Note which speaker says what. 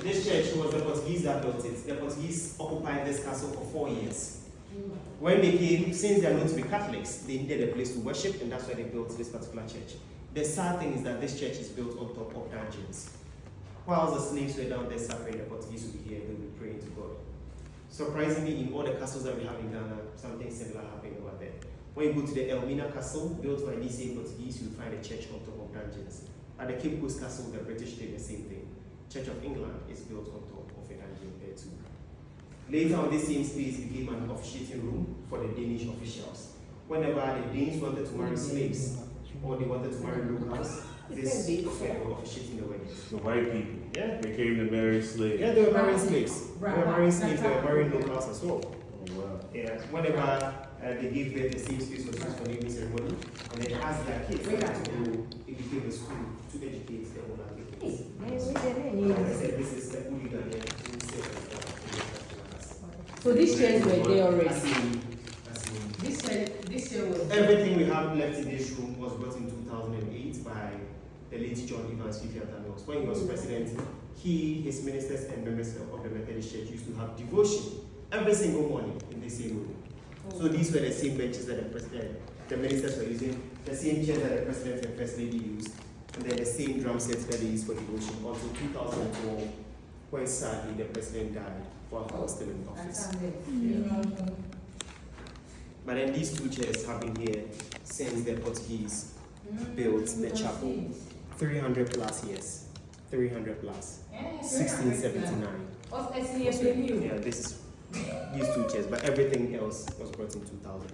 Speaker 1: this church was the Portuguese that built it. The Portuguese occupied this castle for 4 years. When they came, since they are known to be Catholics, they needed a place to worship, and that's why they built this particular church. The sad thing is that this church is built on top of dungeons. While the slaves were down there suffering, the Portuguese would be here and they would be praying to God. Surprisingly, in all the castles that we have in Ghana, something similar happened over there. When you go to the Elmina Castle, built by these same Portuguese, you'll find a church on top of dungeons. At the Cape Coast Castle, the British did the same thing. Church of England is built on top of a dungeon there too. Later on, this same space became an officiating room for the Danish officials. Whenever the Danes wanted to marry slaves or they wanted to marry locals, this were officiating the weddings.
Speaker 2: The white people.
Speaker 1: Yeah.
Speaker 2: They came to marry slaves.
Speaker 1: Yeah, they were marrying slaves. They were marrying slaves, they were marrying locals as well.
Speaker 2: Oh, wow.
Speaker 1: Yeah. Whenever they gave birth, the same space was used for naming ceremony, and then as their kids started to grow, it became a school to educate the older kids. Like I said, this is the hooligan here.
Speaker 3: So these chairs were there already.
Speaker 1: This
Speaker 3: This year was
Speaker 1: everything we have left in this room was brought in 2008 by the late John Evans Fifiatanos. When he was president, he, his ministers, and members of the Methodist Church used to have devotion every single morning in the same room. So these were the same benches that the ministers were using, the same chairs that the president and first lady used, and then the same drum sets that they used for devotion until 2012, when sadly the president died while he was still in office. Yeah. But then these two chairs have been here since the Portuguese built the chapel. 300 plus years. 300 plus. 1679. Yeah, this is these two chairs, but everything else was brought in 2000.